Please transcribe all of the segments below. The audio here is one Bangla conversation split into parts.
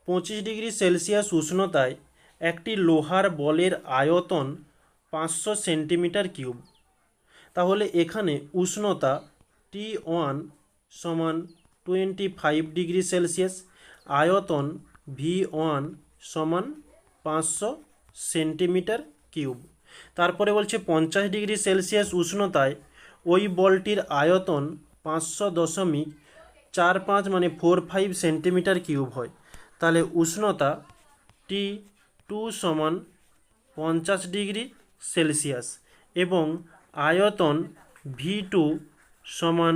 25 ডিগ্রি সেলসিয়াস উষ্ণতায় একটি লোহার বলের আয়তন 500 সেন্টিমিটার কিউব। তাহলে এখানে উষ্ণতা T1 সমান 25 ডিগ্রি সেলসিয়াস, আয়তন V1 সমান 500 সেন্টিমিটার কিউব। তারপরে বলছে 50 ডিগ্রি সেলসিয়াস উষ্ণতায় ওই বলটির আয়তন 500.45 মানে 45 সেন্টিমিটার কিউব হয়। তাহলে উষ্ণতা T2 সমান 50 ডিগ্রি সেলসিয়াস এবং আয়তন V2 সমান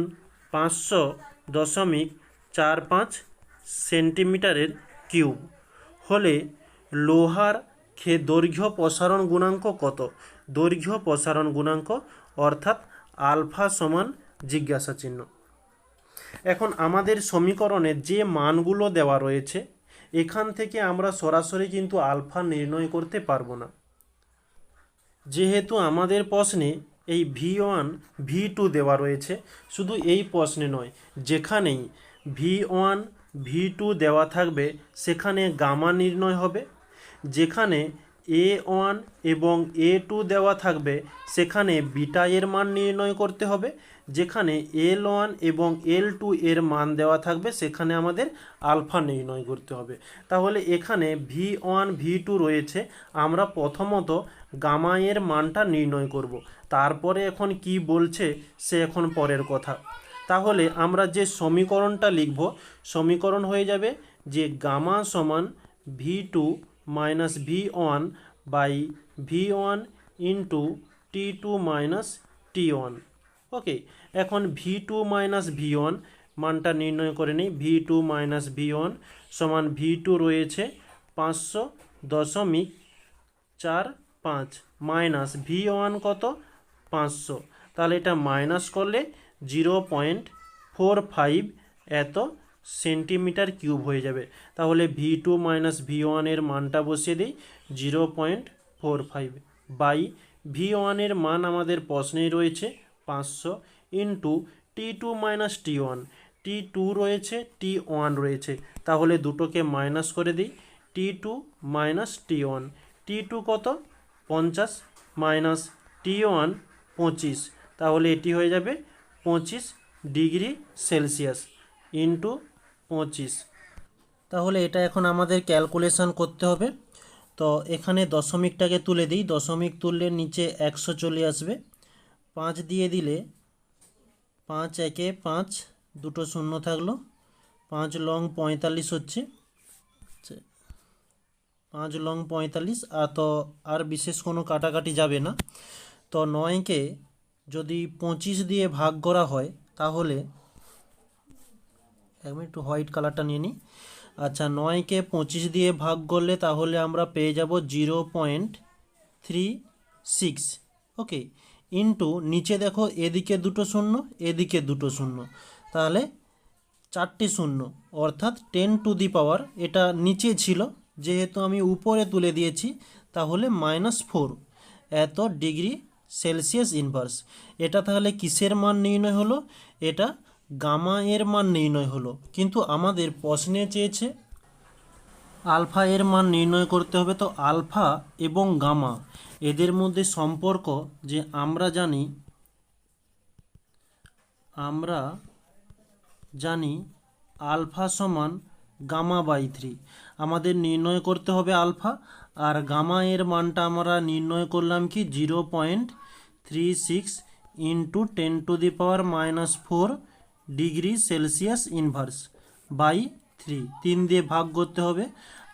500.45 সেন্টিমিটারের কিউব হলে লোহার দৈর্ঘ্য প্রসারণ গুণাঙ্ক কত? দৈর্ঘ্য প্রসারণ গুণাঙ্ক অর্থাৎ আলফা সমান জিজ্ঞাসা চিহ্ন। এখন আমাদের সমীকরণে যে মানগুলো দেওয়া রয়েছে এখান থেকে আমরা সরাসরি কিন্তু আলফা নির্ণয় করতে পারবো না, যেহেতু আমাদের প্রশ্নে এই V1 V2 দেওয়া রয়েছে। শুধু এই প্রশ্নে নয়, যেখানেই V1 V2 দেওয়া থাকবে সেখানে গামা নির্ণয় হবে, যেখানে A1 এবং A2 দেওয়া থাকবে সেখানে বিটা এর মান নির্ণয় করতে হবে, যেখানে L1 এবং L2 এর মান দেওয়া থাকবে সেখানে আমাদের আলফা নির্ণয় করতে হবে। তাহলে এখানে V1 V2 রয়েছে, আমরা প্রথমত গামা এর মানটা নির্ণয় করব, তারপরে এখন কি বলছে সে এখন পরের কথা। তাহলে আমরা যে সমীকরণটা লিখব, সমীকরণ হয়ে যাবে যে গামা সমান V2 minus V1 by V1 into T2 minus T1। Okay, এখন V2 মাইনাস V1 মানটা নির্ণয় করে নিই। V2 মাইনাস V1 সমান V2 রয়েছে 500.45 মাইনাস V1 কত 500, তাহলে এটা মাইনাস করলে 0.45 এত সেন্টিমিটার কিউব হয়ে যাবে। তাহলে V2 মাইনাস V1 এর মানটা বসিয়ে দিই 0.45 বাই V1 এর মান আমাদের প্রশ্নেই রয়েছে 500 into T2 minus T1, T2 রয়েছে T1 রয়েছে, তাহলে দুটোকে মাইনাস করে দিই। T2 মাইনাস T1, T2 কত 50 মাইনাস T1 25, তাহলে এটি হয়ে যাবে 25 ডিগ্রি সেলসিয়াস ইন্টু 25। তাহলে এটা এখন আমাদের ক্যালকুলেশন করতে হবে। তো এখানে দশমিকটাকে তুলে দিই, দশমিক তুললে নিচে 100 চলে আসবে, 5 দিয়ে দিলে 5 একে 5, দুটো শূন্য থাকলো, 5 লং 45 হচ্ছে, 5 লং 45। আর বিশেষ কোনো কাটাকাটি যাবে না। তো 9কে যদি 25 দিয়ে ভাগ করা হয় তাহলে একটু হোয়াইট কালারটা নিয়ে নিই। আচ্ছা, 9কে 25 দিয়ে ভাগ করলে তাহলে আমরা পেয়ে যাব 0.36। ওকে, ইন্টু নিচে দেখো এদিকে দুটো শূন্য এদিকে দুটো শূন্য, তাহলে 4টে শূন্য অর্থাৎ 10 টু দি পাওয়ার, এটা নিচে ছিল যেহেতু আমি উপরে তুলে দিয়েছি তাহলে -4 এত ডিগ্রি সেলসিয়াস ইনভার্স। এটা তাহলে কিসের মান নির্ণয় হলো? এটা গামা এর মান নির্ণয় হলো, কিন্তু আমাদের প্রশ্নে চেয়েছে আলফা এর মান নির্ণয় করতে হবে। তো আলফা এবং গামা এদের মধ্যে সম্পর্ক যে আমরা জানি আলফা সমান গামা বাই 3। আমাদের নির্ণয় করতে হবে আলফা, আর গামা এর মানটা আমরা নির্ণয় করলাম কি 0.36 into 10 to the power -4 degree Celsius inverse by 3, 3 দিয়ে ভাগ করতে হবে।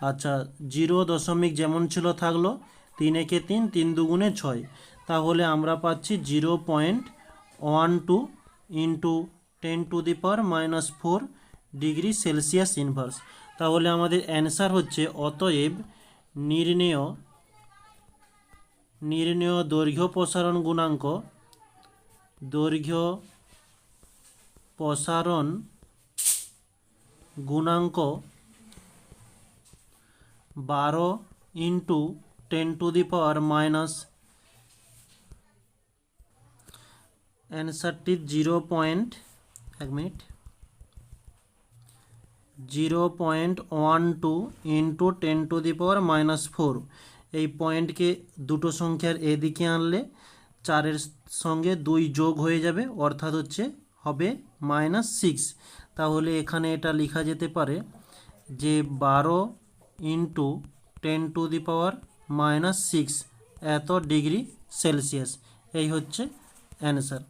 আচ্ছা, 0 দশমিক যেমন ছিল থাকলো, 3 একে 3, 3 দুগুণে 6, তাহলে আমরা পাচ্ছি 0.12 into 10 to the power -4 degree Celsius inverse. তাহলে আমাদের অ্যান্সার হচ্ছে অতএব নির্ণেয় দৈর্ঘ্য প্রসারণ গুণাঙ্ক, দৈর্ঘ্য প্রসারণ গুণাঙ্ক 12 into 10 to the power minus, অ্যান্সারটি 0.1 মিনিট 0.12 ইন্টু 10⁻⁻4। এই পয়েন্টকে দুটো সংখ্যার এদিকে আনলে 4-এর সঙ্গে 2 যোগ হয়ে যাবে, অর্থাৎ হবে -6। তাহলে এখানে এটা লেখা যেতে পারে যে 12 ইন্টু 10⁻⁻6 এত ডিগ্রি সেলসিয়াস। এই হচ্ছে অ্যান্সার।